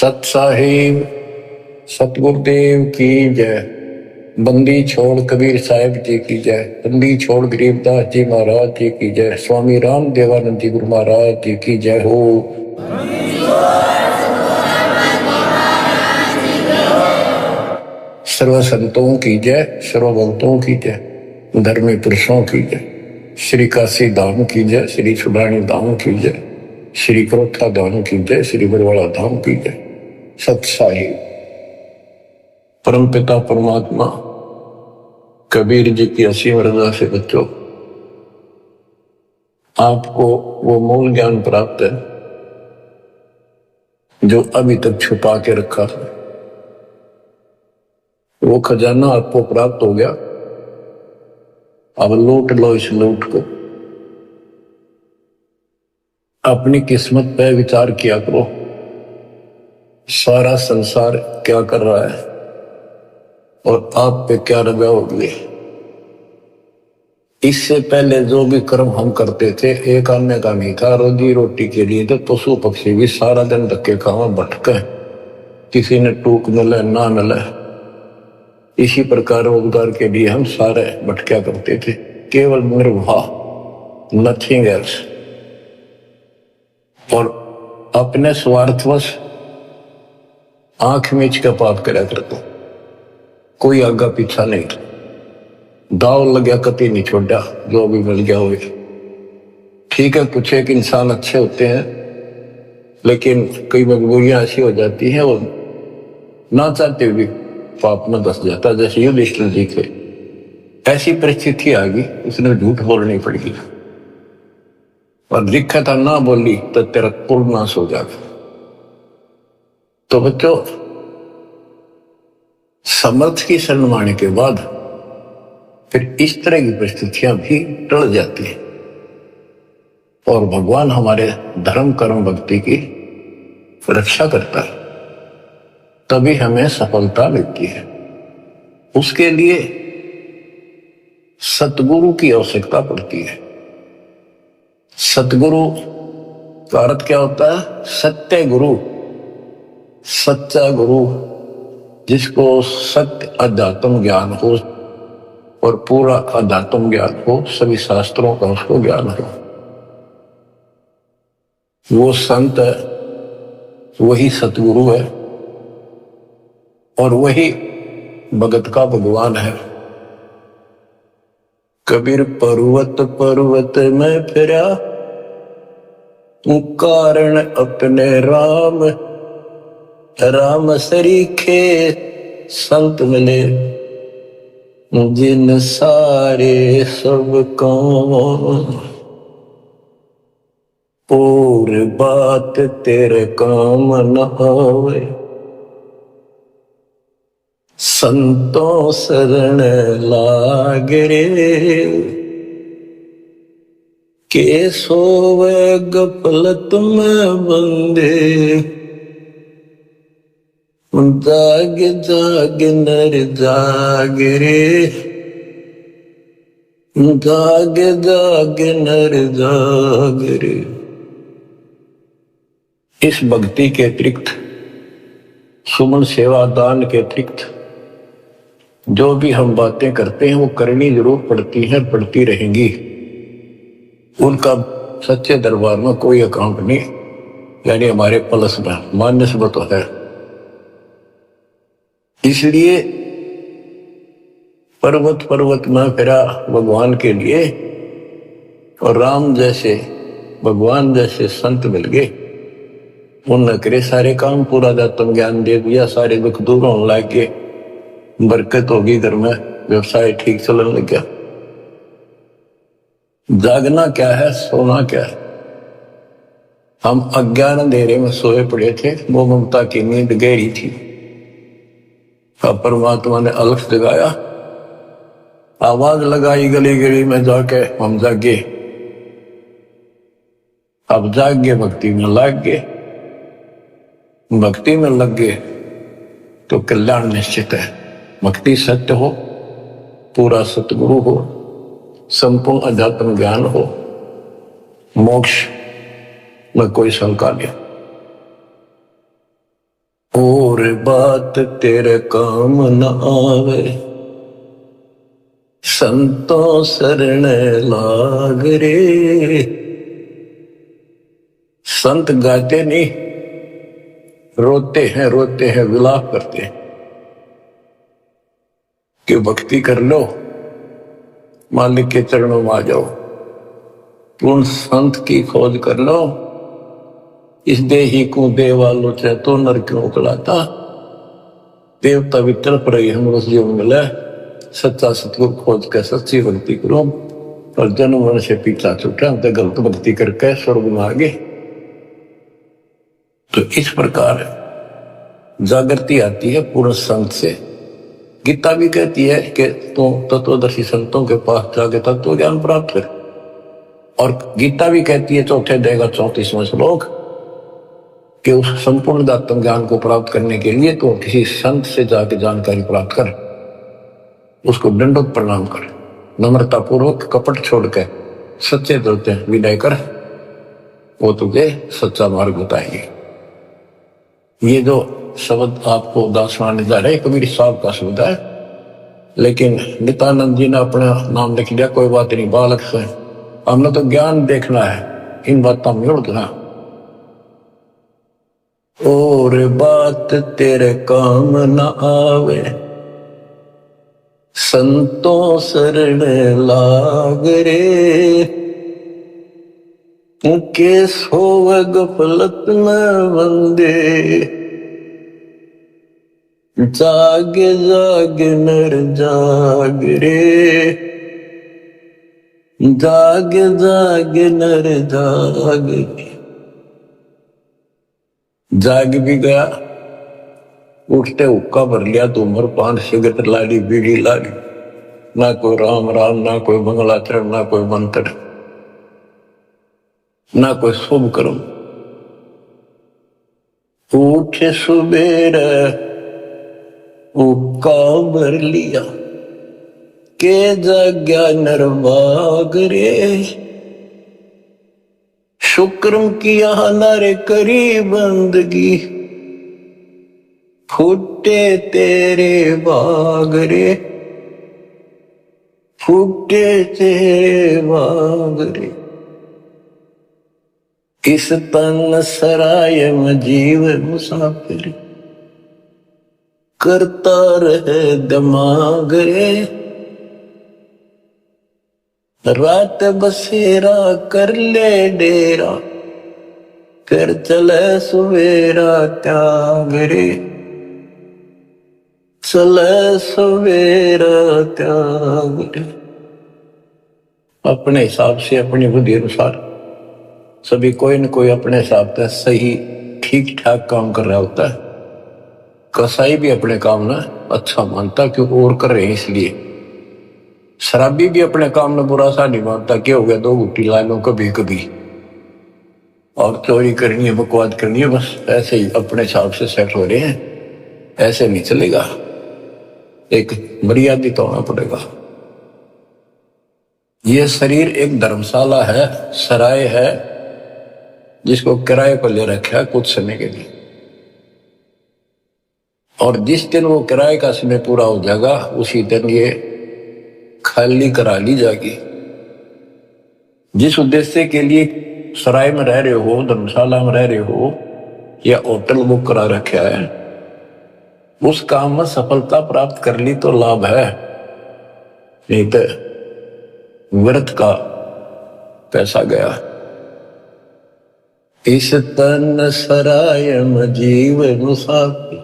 सत साहिब सतगुरुदेव की जय। बंदी छोड़ कबीर साहिब जी की जय। बंदी छोड़ गरीबदास जी महाराज जी की जय। स्वामी राम देवानंद जी गुरु महाराज जी की जय हो। सर्व संतों की जय, सर्व भक्तों की जय, धर्मी पुरुषों की जय। श्री काशी धाम की जय, श्री सुडानी धाम की जय, श्री करोथा धाम की जय, श्री बरवाड़ा धाम की जय। सत साहिब परम पिता परमात्मा कबीर जी की असीम रजा से बच्चों, आपको वो मूल ज्ञान प्राप्त है जो अभी तक छुपा के रखा था। वो खजाना आपको प्राप्त हो गया। अब लूट लो इस लूट को। अपनी किस्मत पे विचार किया करो, सारा संसार क्या कर रहा है और आप पे क्या रजा हो गई। इससे पहले जो भी कर्म हम करते थे एक आने का नहीं था, रोजी रोटी के लिए तो पशु पक्षी भी सारा दिन धक्के खावा भटके, किसी ने टूक मिले ना मिले, इसी प्रकार रोजगार के लिए हम सारे भटक्या करते थे। केवल निर्वाह, नथिंग एल्स। और अपने स्वार्थवश आंख मीच का पाप करा करते, कोई आगा पीछा नहीं था। दाव लग्या कति नहीं छोड़ा, जो भी मिल गया हो। ठीक है, कुछ एक इंसान अच्छे होते हैं, लेकिन कई मजबूरियां ऐसी हो जाती हैं वो ना चाहते हुए पाप में धस जाता। जैसे युधिष्ठिर जी थे, ऐसी परिस्थिति आ गई, उसने झूठ बोलनी पड़ी और लिखा था ना बोली तो तेरा कुल नाश हो जाएगा। तो बच्चों, समर्थ की शरण माने के बाद फिर इस तरह की परिस्थितियां भी टल जाती हैं और भगवान हमारे धर्म कर्म भक्ति की रक्षा करता है, तभी हमें सफलता मिलती है। उसके लिए सतगुरु की आवश्यकता पड़ती है। सतगुरु का अर्थ क्या होता है? सत्य गुरु, सच्चा गुरु, जिसको सत्य अध्यात्म ज्ञान हो और पूरा अध्यात्म ज्ञान हो, सभी शास्त्रों का उसको ज्ञान हो। वो संत है, वही सतगुरु है और वही भगत का भगवान है। कबीर पर्वत पर्वत में फिरा, तू कारण अपने राम, राम सरीखे संत मिले, जिन सारे सब काम, और बात तेरे काम न आवे, संतों शरण लाग रे, के सोवे गफलत में बंदे, जाग जाग नर जाग रे, जाग जाग नर जाग रे। इस भक्ति के अतिरिक्त, सुमन सेवा दान के अतिरिक्त जो भी हम बातें करते हैं वो करनी जरूर पड़ती है, पड़ती रहेंगी। उनका सच्चे दरबार में कोई अकाउंट नहीं, यानी हमारे पलस में मान्य तो है। इसलिए पर्वत पर्वत में फिरा भगवान के लिए, और राम जैसे भगवान जैसे संत मिल गए, उनने करे सारे काम, पूरा अध्यात्म ज्ञान दे दिया, सारे दुख दूर होने लग गए, बरकत होगी घर में, व्यवसाय ठीक चलने लग गया। जागना क्या है, सोना क्या है? हम अज्ञान अंधेरे में सोए पड़े थे, वो ममता की नींद गहरी थी। अब परमात्मा ने अलख जगाया, आवाज लगाई गली गली में जाके, हम जागे। अब जाग गए, भक्ति में लग गए। भक्ति में लग गए तो कल्याण निश्चित है। भक्ति सत्य हो, पूरा सतगुरु हो, संपूर्ण अध्यात्म ज्ञान हो, मोक्ष में कोई शंका नहीं। और बात तेरे काम न आवे, संतों शरण लाग रे। संत गाते नहीं, रोते हैं विलाप करते हैं कि भक्ति कर लो, मालिक के चरणों में आ जाओ, पूर्ण संत की खोज कर लो। इस देही को देवालो चाहे तो नर क्यों उकलाता, देवता भी तड़प रही हम उस जीवन मिले। सच्चा सतगुरु खोज के सच्ची भक्ति करो, और जन्म मन से पीछा छूटा तो गलत भक्ति करके स्वर्ग में आ गए। तो इस प्रकार जागृति आती है पूर्ण संत से। गीता भी कहती है कि तू तत्वदर्शी संतों के पास जाके तत्व ज्ञान प्राप्त कर। और गीता भी कहती है चौथे अध्याय का 34वां श्लोक कि उस संपूर्ण आत्म ज्ञान को प्राप्त करने के लिए तो किसी संत से जाके जानकारी प्राप्त कर, उसको दंडोत प्रणाम कर, नम्रता पूर्वक कपट छोड़ के सच्चे दिल से विनय कर, वो तुझे सच्चा मार्ग बताएंगे। ये जो शब्द आपको दासवाने जा रहे कबीर साहब का शब्द है, लेकिन नित्यानंद जी ने अपना नाम लिख लिया, कोई बात नहीं, बालक से हमने तो ज्ञान देखना है, इन बातों में उड़ना। और बात तेरे काम न आवे, संतों शरण लाग रे। के सोवे गफलत में बंदे, जाग जाग नर जाग रे। जाग जाग नर जाग रे। जाग भी गया, उठते हुक्का भर लिया तो उम्र पान सिगरेट लाड़ी बीड़ी लाड़ी, ना कोई राम राम, ना कोई मंगलाचरण, ना कोई मंत्र, ना कोई शुभ कर्म। उठे सुबेर हुक्का भर लिया, के जाग्या नरबाग रे। शुक्रम किया नारे करी बंदगी, फूटे तेरे बाग रे। फूटे तेरे बाग रे। इस तन सराय में जीव मुसाफिर, करता रहे दिमाग रे। रात बसेरा कर ले डेरा, फिर चले सवेरा त्याग रे। चले सवेरा त्याग रे। अपने हिसाब से अपनी बुद्धि अनुसार सभी कोई न कोई अपने हिसाब से सही ठीक ठाक काम कर रहा होता है। कसाई भी अपने काम ना अच्छा मानता क्योंकि और कर रहे हैं इसलिए। शराबी भी अपने काम में बुरा सा नहीं मानता, क्या हो गया 2 घुट्टी ला लो कभी कभी, और चोरी करनी है, बकवाद करनी है, बस ऐसे ही अपने हिसाब से सेट हो रहे हैं। ऐसे नहीं चलेगा, एक मर्यादित तो होना पड़ेगा। ये शरीर एक धर्मशाला है, सराय है, जिसको किराए पर ले रखा है कुछ समय के लिए, और जिस दिन वो किराए का समय पूरा हो जाएगा उसी दिन ये खाली करा ली जाएगी। जिस उद्देश्य के लिए सराय में रह रहे हो, धर्मशाला में रह रहे हो, या होटल बुक करा रखा है, उस काम में सफलता प्राप्त कर ली तो लाभ है, नहीं तो व्यर्थ का पैसा गया। इस तन सराय में जीव मुसाफिर,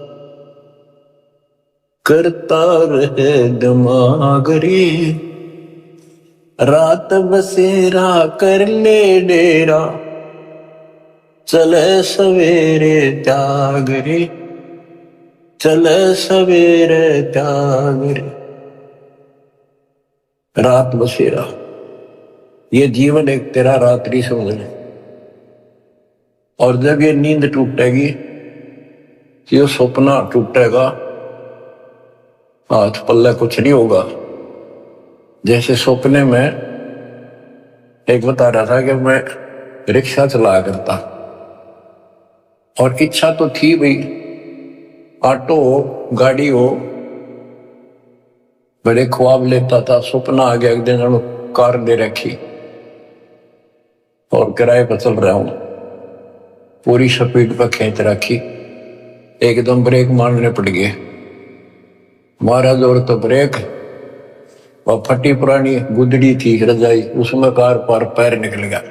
करता रहे दिमाग रे। रात बसेरा कर ले डेरा, चले सवेरे त्याग रे। चले सवेरे त्याग रे। रात बसेरा, ये जीवन एक तेरा रात्रि समझ ले। और जब ये नींद टूटेगी, ये सपना टूटेगा, हाथ पल्ले कुछ नहीं होगा। जैसे सपने में एक बता रहा था कि मैं रिक्शा चलाया करता, और इच्छा तो थी भाई ऑटो हो, गाड़ी हो, बड़े ख्वाब लेता था। सपना आ गया एक दिन कार ले रखी और किराए पर चल रहा हूं, पूरी स्पीड पर खींच रखी, एकदम ब्रेक मारने पड़ गए। मारा जोर तो ब्रेक, और फटी पुरानी गुदड़ी थी रजाई, उसमें कार पर पैर निकल गया।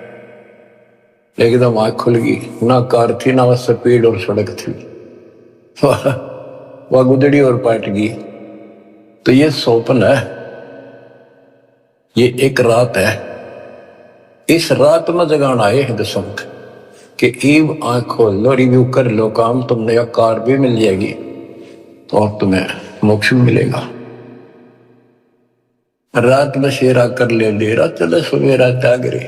एकदम आंख खुल गई, ना कार थी ना स्पीड और सड़क थी, वह गुदड़ी और पाट गई। तो ये स्वप्न है, ये एक रात है। इस रात में जगाना आए हैं दशंक कि ईव आंख खोल लो, रिव्यू कर लो काम, तुमने यह कार भी मिल जाएगी और तुम्हें मोक्ष मिलेगा। रात में शेरा कर ले डेरा, चले सवेरा त्यागरे।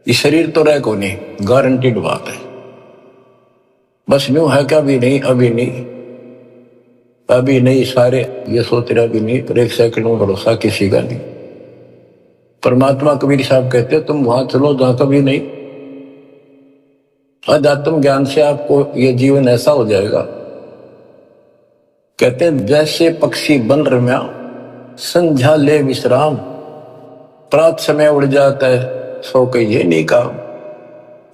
ये शरीर तो रह को नहीं, गारंटीड बात है। बस यूं है कि अभी नहीं, अभी नहीं, अभी नहीं, सारे ये सोच रहे अभी नहीं, पर एक सेकंड में भरोसा किसी का नहीं। परमात्मा कबीर साहब कहते हैं तुम वहां चलो जहां कभी नहीं। अध्यात्म ज्ञान से आपको ये जीवन ऐसा हो जाएगा, कहते हैं जैसे पक्षी बन रम्या, संध्या ले विश्राम, प्रात समय उड़ जाता है, सो कहिए नहीं काम।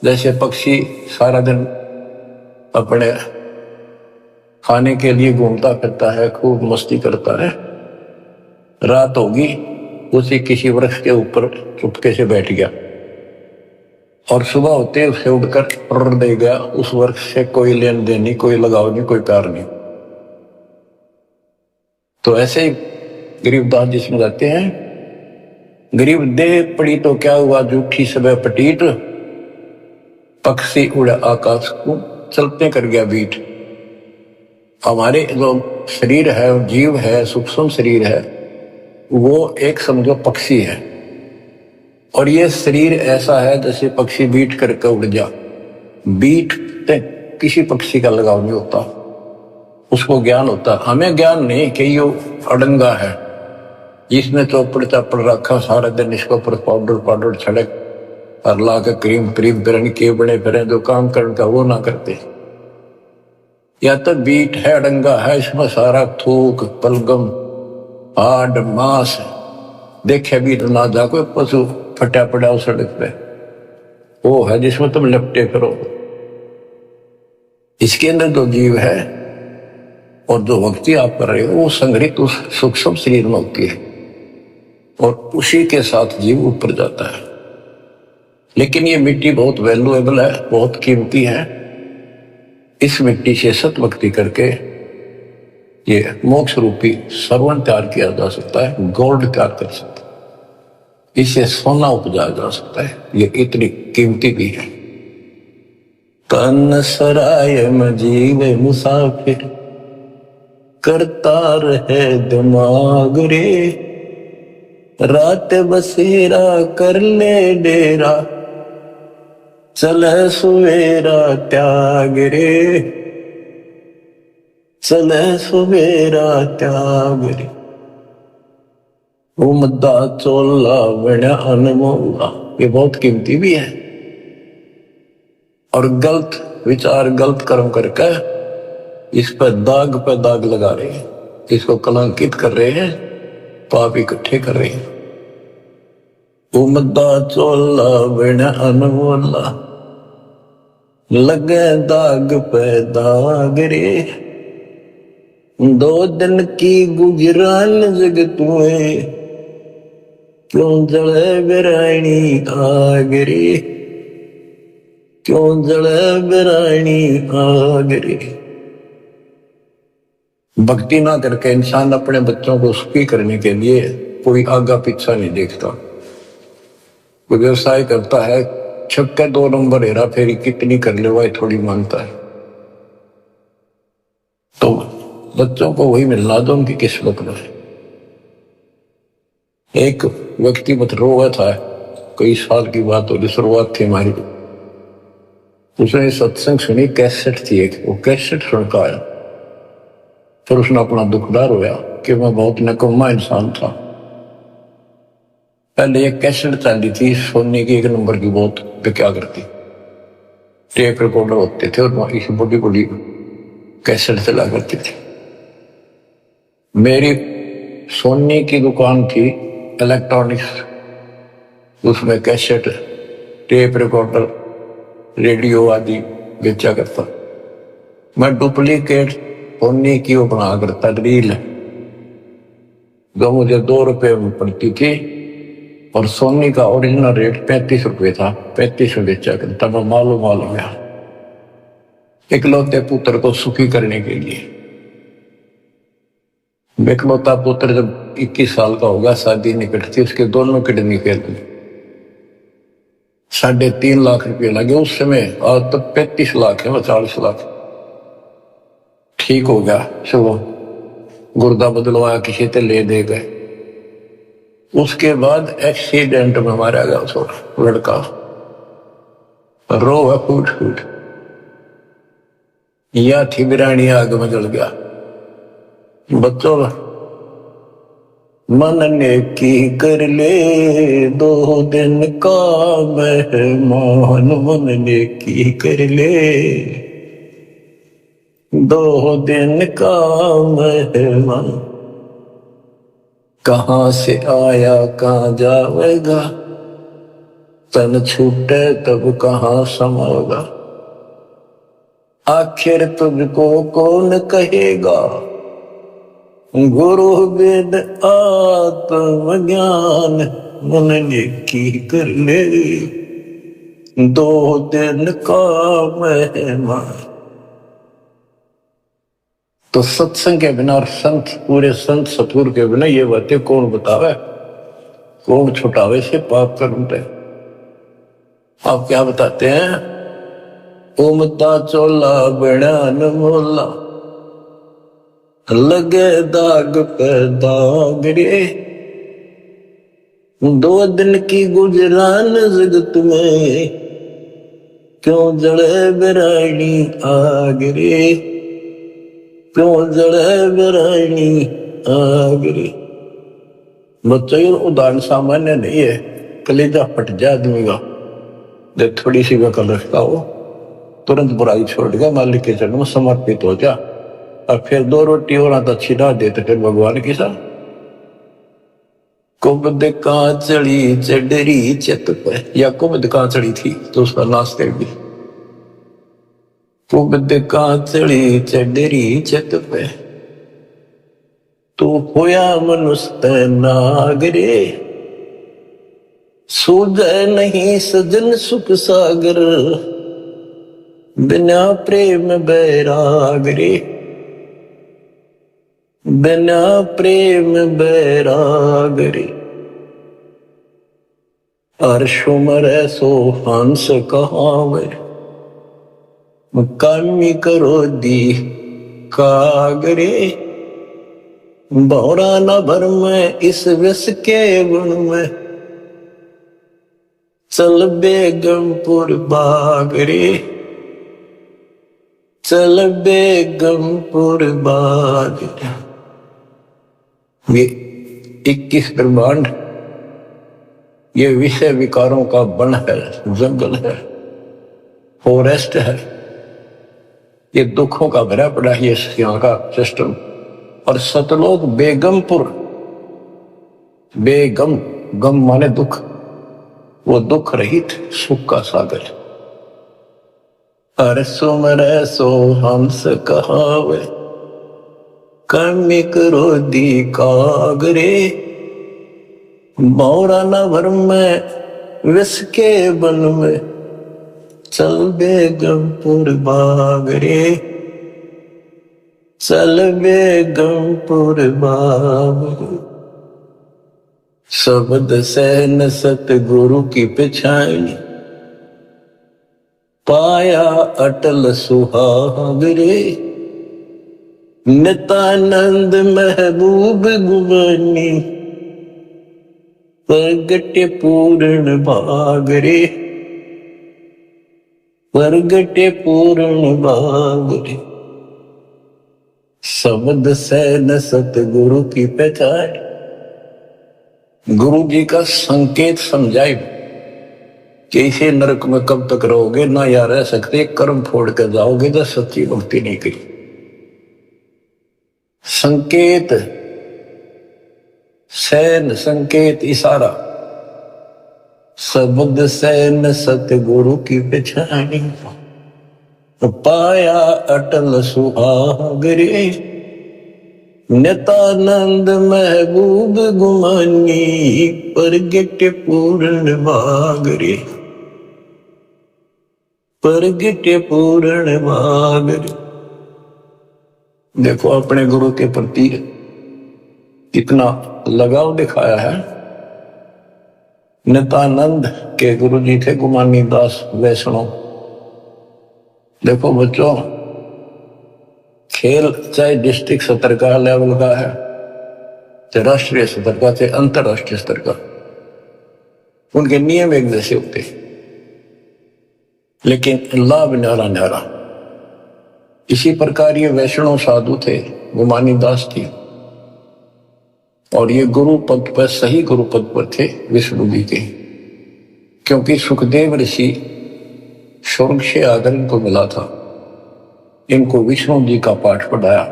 जैसे पक्षी सारा दिन अपने खाने के लिए घूमता फिरता है, खूब मस्ती करता है, रात होगी उसी किसी वृक्ष के ऊपर चुपके से बैठ गया और सुबह होते उसे उड़कर उड़ दे गया। उस वृक्ष से कोई लेन देन नहीं, कोई लगाव नहीं, कोई प्यार नहीं। तो ऐसे ही गरीबदास जी समझाते हैं, गरीब देह पड़ी तो क्या हुआ, झूठी सब पटीट, पक्षी उड़ा आकाश को, चलते कर गया बीट। हमारे जो शरीर है, जीव है, सूक्ष्म शरीर है, वो एक समझो पक्षी है, और ये शरीर ऐसा है जैसे पक्षी बीट करके उड़ जा। बीट किसी पक्षी का लगाव नहीं होता, उसको ज्ञान होता। हमें ज्ञान नहीं कि ये अड़ंगा है, जिसने चौपड़ चापड़ रखा सारा दिन, इसको पर पाउडर छड़क और ला के क्रीम क्रीम बिरन के बड़े फिर जो काम करने का वो ना करते। या तो बीट है, अड़ंगा है, इसमें सारा थूक पलगम हाड मांस देखे भी तो ना जा, कोई पशु फटा पड़ा उस सड़क पे, वो है जिसमें तुम लपटे करो। इसके अंदर जो जीव है और जो भक्ति आप कर रहे हो, वो संग्रहित उस सूक्ष्म शरीर में होती है और उसी के साथ जीव ऊपर जाता है। लेकिन ये मिट्टी बहुत वैल्यूएबल है, बहुत कीमती है। इस मिट्टी से सत भक्ति करके ये मोक्ष रूपी सर्वण तैयार किया जा सकता है, गोल्ड तैयार कर सकता है, इसे सोना उपजाया जा सकता है। ये इतनी कीमती भी है। तन सराय में जीव मुसाफिर, करता रहे दिमाग रे, रात बसेरा कर ले डेरा, चले सुवेरा त्याग रे, चले सुवेरा त्याग रे। वो मुद्दा चोला बड़ा अनमोला, ये बहुत कीमती भी है। और गलत विचार गलत कर्म करके इस पर दाग लगा रहे हैं, इसको कलंकित कर रहे हैं, पाप इकट्ठे कर रहे हैं। वो मुद्दा चोला बड़ा अनमोला, लगे दाग पे दाग रे, दो दिन की गुजरान जग तुम्हें, क्यों जले बिरानी आग रे, क्यों जले बिरानी आग रे। भक्ति ना करके इंसान अपने बच्चों को सुखी करने के लिए कोई आगा पीछा नहीं देखता। कोई व्यवसाय करता है, छक्के 2 नंबर हेरा फेरी कितनी कर ले वही थोड़ी मानता है। तो बच्चों को वही मिलना दो उनकी किस्मत में। एक व्यक्ति मत रोया था, कई साल की बात होगी, शुरुआत थी हमारी। उसने सत्संग सुनी, कैसेट थी एक, वो कैसेट सुनकर आया। फिर उसने अपना दुखदार होया कि मैं बहुत निकम्मा इंसान था। पहले एक कैसेट चली थी सोने की 1 नंबर की, बहुत क्या करती, टेप रिकॉर्डर होते थे और इस बड़ी बड़ी कैसेट चला करती थी। मेरी सोनी की दुकान थी इलेक्ट्रॉनिक्स, उसमें कैसेट, टेप रिकॉर्डर, रेडियो आदि बेचा करता। मैं डुप्लीकेट सोनी की वो बना करता रील, जो मुझे 2 रुपए में पड़ती थी, और सोनी का ओरिजिनल रेट 35 रुपए था। 35 में बेचा करता। मैं मालूम गया इकलौते पुत्र को सुखी करने के लिए। इकलौता पुत्र जब 21 साल का होगा, शादी निकट थी, उसके दोनों किडनी फेल हुई। 3.5 लाख रुपए लगे उस समय। आज तो 35 लाख है, 40 लाख। ठीक हो गया, चलो गुर्दा बदलवाया, किसी से ले दे गए। उसके बाद एक्सीडेंट में मारा गया उसको लड़का, रो है फूट फूट। या थी बिरानी आग में जल गया। बच्चों, मन ने की कर ले 2 दिन का मेहमान, मन ने की कर ले 2 दिन का मेहमान। कहां से आया कहां जाएगा, तन छूटे तब कहां समाएगा। आखिर तुझको कौन कहेगा, गुरु वेद आत्मज्ञान। मन ने की कर ले 2 दिन का मेहमान। तो सत्संग के बिना और संत, पूरे संत सतगुरु के बिना ये बातें कौन बतावे, कौन छुटावे से पाप कर्म पे। आप क्या बताते हैं, उमता चोला बड़ान मोला, लगे दाग पे दाग रे। 2 दिन की गुजरान जगत में, क्यों जड़े बिरानी आग रे, क्यों जड़े बिरानी आग रे। बच्चों, ये उदाहरण सामान्य नहीं है। कलेजा फट जाए आदमी का, जब थोड़ी सी वकल रखता हो, तुरंत बुराई छोड़ गया, मालिक के चरणों में समर्पित हो जा। और फिर 2 रोटी और आता छिड़ा देते, फिर भगवान की सा कुबद कांचड़ी चढ़ी चित पे, या कुबद कांचड़ी थी तो उसका नाश कर दी। कुबद कांचड़ी चढ़ी चित पे, तू होया मनुष्य नागरे। सूझे नहीं सजन सुख सागर, बिना प्रेम बैराग रे, बिना प्रेम बैराग रे। अर्शो मरे सो हंस कहावे, कामी करो दी कागरे। भौरा न भर में इस विष के गुण में, चल बेगमपुर बागरे, चल बेगमपुर बागरे। ये 21 ब्रह्मांड, ये विषय विकारों का वन है, जंगल है, फॉरेस्ट है। ये दुखों का भरा पड़ा है यहाँ का सिस्टम। और सतलोक बेगमपुर, बेगम, गम माने दुख, वो दुख रहित सुख का सागर। अरे सुमरे सो हंस कहावे, कमी करो दी कागरे। भौरा न भर में विष के बन में, चल बेगमपुर बागरे, चल बेगमपुर बागरे। शब्द से न सतगुरु की पिछाई, पाया अटल सुहागरे। नित्यानंद महबूब गुमानी, प्रगटे पूर्ण भागरे, प्रगटे पूर्ण भागरे। शब्द से न सतगुरु की पहचान, गुरु जी का संकेत समझाए कि इसे नरक में कब तक रहोगे, ना या रह सकते, कर्म फोड़ कर जाओगे तो सच्ची भक्ति नहीं करी। संकेत, सैन संकेत इशारा, शब्द सैन सतगुरु की पहचानी, पाया अटल सुहाग रे, नितानंद महबूब गुमानी, प्रगट पूर्ण भाग रे, प्रगट पूर्ण भाग रे। देखो अपने गुरु के प्रति कितना लगाव दिखाया है। नितानंद के गुरु जी थे गुमानी दास वैष्णव। देखो बच्चों, खेल चाहे डिस्ट्रिक्ट स्तर का लेवल का है, चाहे राष्ट्रीय स्तर का, चाहे अंतरराष्ट्रीय स्तर का, उनके नियम एक जैसे होते, लेकिन लाभ न्यारा न्यारा। इसी प्रकार ये वैष्णव साधु थे, गुमानी दास थी, और ये गुरु पद पर, सही गुरु पद पर थे विष्णु जी के, क्योंकि सुखदेव ऋषि स्वर्ग से आकर इनको मिला था, इनको विष्णु जी का पाठ पढ़ाया,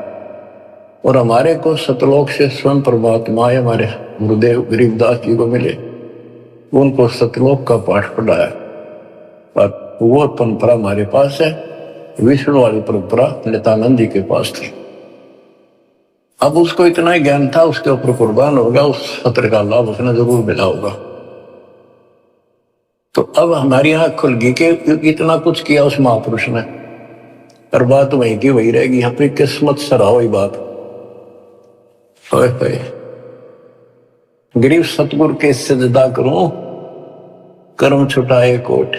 और हमारे को सतलोक से स्वयं परमात्मा हमारे गुरुदेव गरीबदास जी को मिले, उनको सतलोक का पाठ पढ़ाया। और वो परंपरा हमारे पास है, विष्णु वाली परंपरा नित्यानंद जी के पास थी। अब उसको इतना ही ज्ञान था, उसके ऊपर कुर्बान हो गया, उस सत्र का लाभ उसने जरूर मिला होगा। तो अब हमारी आंख खुल गई कि इतना कुछ किया उस महापुरुष ने, और बात वहीं की वही रहेगी। यहाँ पे किस्मत सराहो ही बात। गरीब सतगुरु के सजदा करूं, कर्म छुटाए कोट,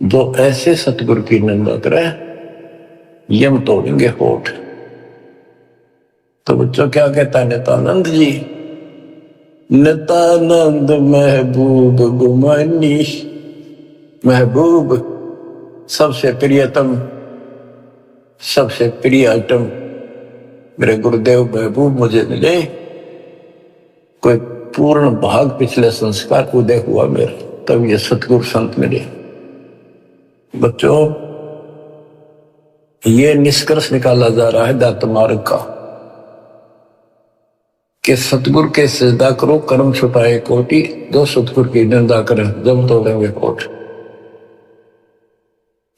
जो ऐसे सतगुरु की निंदा करे यम तोड़ेंगे होठ। तो बच्चों क्या कहता है नित्यानंद जी, नित्यानंद महबूब गुमानी, महबूब सबसे प्रियतम, सबसे प्रिय आइटम मेरे गुरुदेव महबूब मुझे मिले। कोई पूर्ण भाग पिछले संस्कार उदय हुआ मेरा, तब ये सतगुरु संत मिले। बच्चों, ये निष्कर्ष निकाला जा रहा है दात मार्ग का कि सतगुरु के सजदा करो, कर्म छुपाए कोटि, जो सतगुरु की निंदा करे जब तोड़ेंगे कोट।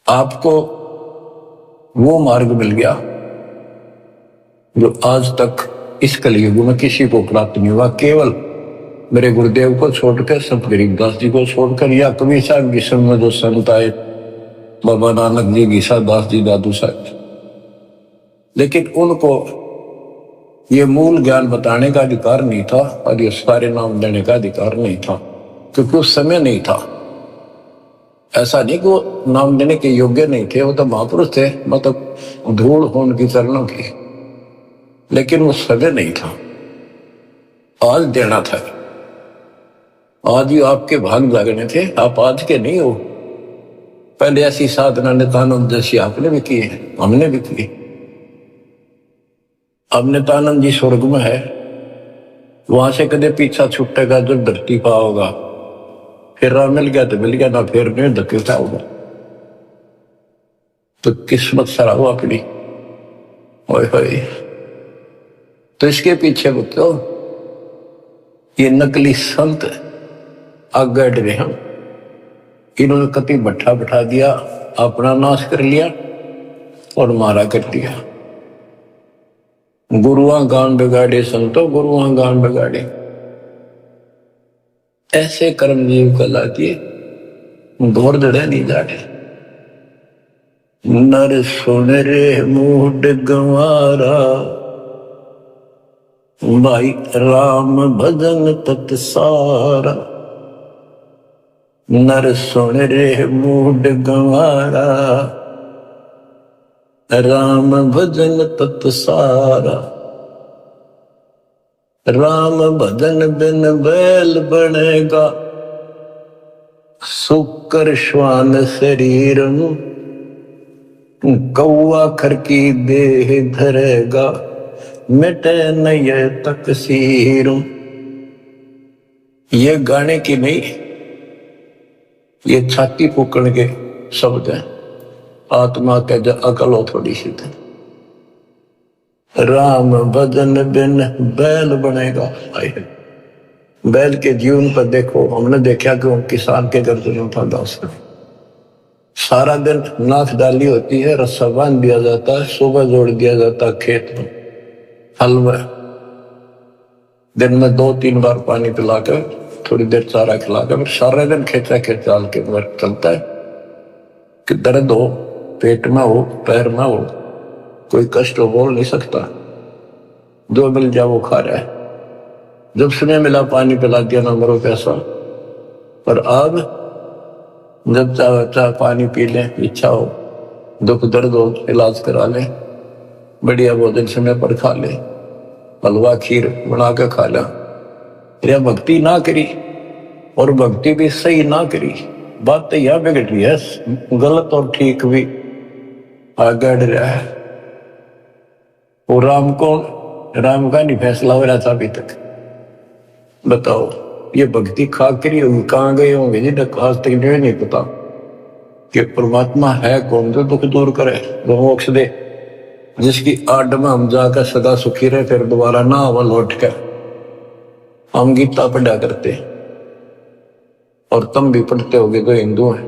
आपको वो मार्ग मिल गया जो आज तक इस कलयुग में किसी को प्राप्त नहीं हुआ, केवल मेरे गुरुदेव को छोड़कर, संत गरीबदास जी को छोड़कर, या कबीर साहब की समय में जो संत आए, बाबा नानक जी, गीसा दास जी, दादू साहब, लेकिन उनको ये मूल ज्ञान बताने का अधिकार नहीं था, और ये सारे नाम देने का अधिकार नहीं था, क्योंकि उस समय नहीं था। ऐसा नहीं कि वो नाम देने के योग्य नहीं थे, वो तो महापुरुष थे, मतलब धूल हो उनकी चरणों की, लेकिन वो समय नहीं था। आज देना था, आज ही आपके भाग जागने थे, आप आज के नहीं हो। पहले ऐसी साधना नित्यानंद जैसी आपने भी की है, हमने भी की। अब नित्यानंद जी स्वर्ग में है, वहां से कदे पीछा छुटेगा जो धरती पा होगा, फिर राह मिल गया तो मिल गया, ना फिर नहीं धकेलता होगा। तो किस्मत सराहो अपनी। ओए होए, तो इसके पीछे बच्चों ये नकली संत आगे डरे हम, इन्होंने कति भट्ठा बैठा दिया, अपना नाश कर लिया और मारा कर दिया। गुरुआ गान बिगाड़े संतो, गुरुआ गान बिगाड़े, ऐसे कर्मजीव कला दिए दौड़ दड़े नहीं जाड़े। नर सुन रे मूड गंवारा, भाई राम भजन तत्सारा। नर सुन रे मूड गंवारा, राम भजन तत्सारा। राम भजन बिन बैल बनेगा, सुकर श्वान शरीर कौआ खर की देह धरेगा, मिटे नये तकसीर। ये गाने की नहीं, ये छाती फूकण के शब्द हैं। आत्मा के जो अकल हो थोड़ी सी थे, राम भजन बिन बैल बनेगा। बैल के जीवन पर देखो, हमने देखा कि वो किसान के घर से उठा था उसने। सारा दिन नाथ डाली होती है, रस्सा बांध दिया जाता है, सुबह जोड़ दिया जाता है खेत में, हल में। दिन में 2-3 बार पानी पिलाकर, थोड़ी देर चारा खिलाकर, सारे दिन खेचा खेचाल के वर्क चलता है कि दर्द हो, पेट में हो, पैर में हो, कोई कष्ट हो, बोल नहीं सकता, जो मिल जाए वो खा रहा है। जब समय मिला पानी पिला दिया, ना मरो पैसा। पर अब जब चाहे पानी पी ले, इच्छा हो, दुख दर्द हो, इलाज करा ले, बढ़िया भोजन समय पर खा ले, हलवा खीर बना के खा लिया। या भक्ति ना करी, और भक्ति भी सही ना करी, बात तो यह बिगड़ रही है, गलत और ठीक भी आगे रहा है। वो राम का नहीं फैसला हो रहा था अभी तक। बताओ, ये भक्ति खा करी होगी, कहाँ गए होंगे जी, आज तक नहीं पता कि परमात्मा है कौन, जो दुख दूर करे, जो मोक्ष दे, जिसकी आड़ में हम जाकर सदा सुखी रहे, फिर दोबारा ना आवा लौट कर। हम गीता पढ़ा करते, और तुम भी पढ़ते होगे जो हिंदू हैं,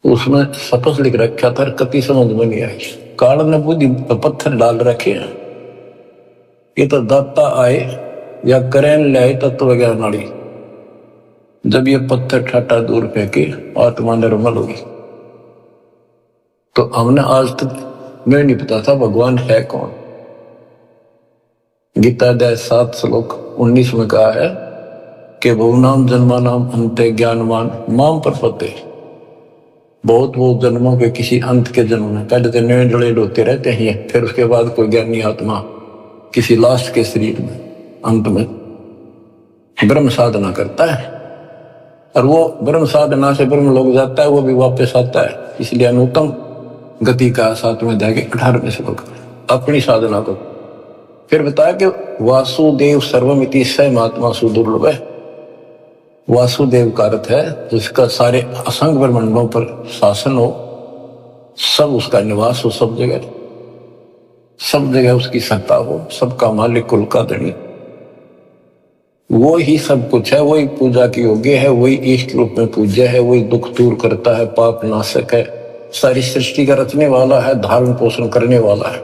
उसमें शपथ लिख रखा था, कति समझ में नहीं आई। काल ने बुद्धि पत्थर डाल रखे हैं, ये तो दाता आए या करें ले तत्व ज्ञानाड़ी, जब ये पत्थर ठाटा दूर फेंके आत्मा निर्मल होगी। तो हमने आज तक मैं नहीं पता था भगवान है कौन। गीता अध्याय 7 श्लोक 19 में कहा है कि बहुनाम जन्मानाम अंते ज्ञानवान माम प्रपत्ते। बहुत जन्मों के किसी अंत के जन्म में, पहले तो नए जड़े होते रहते हैं, फिर उसके बाद कोई ज्ञानी आत्मा किसी लास्ट के शरीर में अंत में ब्रह्म साधना करता है, और वो ब्रह्म साधना से ब्रह्म लोग जाता है, वो भी वापस आता है। इसलिए अनुत्तम गति का 7वें अध्याय के 18वें श्लोक अपनी साधना को फिर बताया कि वासुदेव सर्वमिति स महात्मा सुदुर्लभ है। वासुदेव का अर्थ है जिसका सारे असंग ब्रह्मांडों पर शासन हो, सब उसका निवास हो, सब जगह उसकी सत्ता हो, सबका मालिक, कुल का धनी, वो ही सब कुछ है, वही पूजा की योग्य है, वही इष्ट रूप में पूज्य है, वही दुख दूर करता है, पाप नाशक है, सारी सृष्टि का रचने वाला है, धारण पोषण करने वाला है,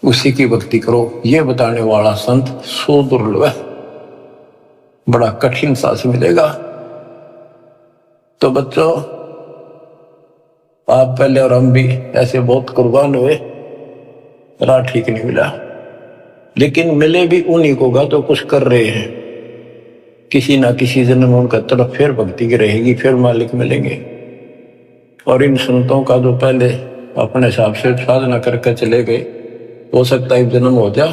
उसी की भक्ति करो, ये बताने वाला संत सुदुर्लभ है, बड़ा कठिन सांस मिलेगा। तो बच्चों, आप पहले और हम भी ऐसे बहुत कुर्बान हुए, राह ठीक नहीं मिला, लेकिन मिले भी उन्हीं को जो कुछ कर रहे हैं। किसी ना किसी जन्म में उनका तरफ फिर भक्ति की रहेगी, फिर मालिक मिलेंगे। और इन संतों का जो पहले अपने हिसाब से साधना करके चले गए, हो सकता है जन्म हो जा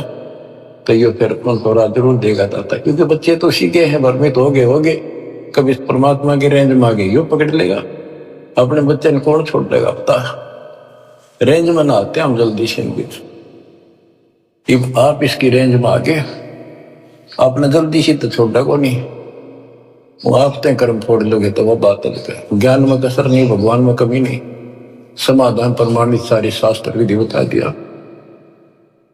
तो ये फिर उनको राह जरूर देगा दाता, क्योंकि बच्चे तो सीखे हैं, भ्रमित हो गए, कभी परमात्मा की रेंज में आ गए, यो पकड़ लेगा। अपने बच्चे ने कौन छोड़ देगा पता, रेंज में ना आते हम जल्दी से। आप इसकी रेंज में आगे आपने जल्दी से तो छोड़ा को नहीं, वो आप तय कर्म छोड़ लोगे तो वह बात अलग है। ज्ञान में कसर नहीं, भगवान में कमी नहीं, समाधान प्रमाणित सारी शास्त्र विधि बता दिया।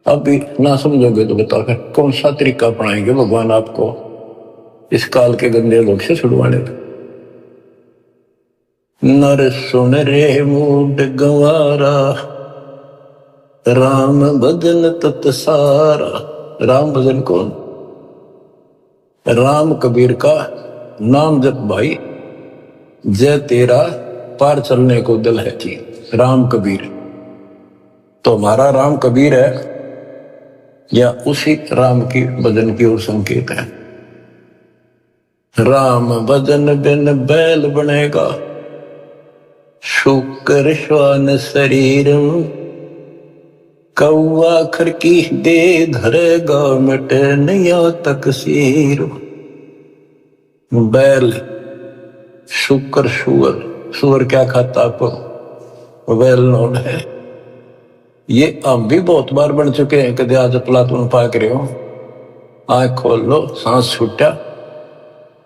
अब भी ना समझोगे तो बताओ फिर कौन सा तरीका अपनाएंगे भगवान आपको इस काल के गंदे लोग से छुड़वाने में। नर सुन रे मूड गंवारा, राम भजन तत सारा। राम भजन कौन? राम कबीर का नाम जप भाई, जय तेरा पार चलने को दिल है जी। राम कबीर तो हमारा राम कबीर है या उसी राम की भजन की ओर संकेत है। राम भजन बिन बैल बनेगा, शुक्र श्वान शरीर, कौआ खरकी दे धरेगा मिटे नया तकसीर। बैल, शुक्र, सुअर क्या खाता आपको? बैल नोट है। ये हम भी बहुत बार बन चुके हैं, कदे आज प्लातून पाक रहे हो, आंख खोल लो, सांस छूटा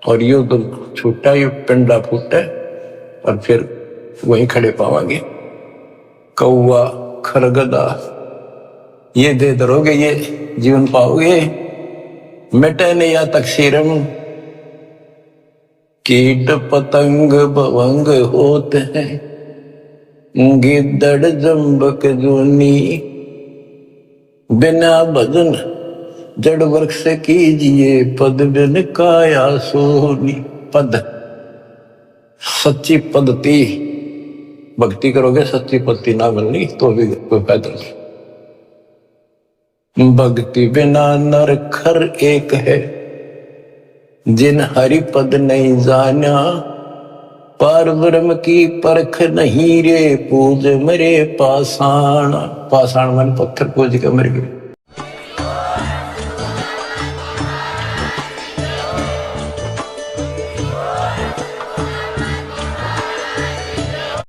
और यो दुल छूटा, यो पिंडा फूटा, और फिर वहीं खड़े पावांगे। कौआ, खरगदा, ये दे दरोगे ये जीवन पाओगे। मिटे न या तकसीरम, कीट पतंग भवंग होते हैं, गिद्दड़ जम्बक जूनी, बिना भजन जड़ वृक्ष कीजिए, पद बिन काया सोनी। पद सच्ची पद्धति, भक्ति करोगे सच्ची पद्धति ना बननी तो भी कोई फायदा नहीं। भक्ति बिना नर खर एक है, जिन हरि पद नहीं जाना, पार ब्रह्म की परख नहीं रे, पूज मरे पाषाण। पाषाण मन पत्थर पूज के मर गए।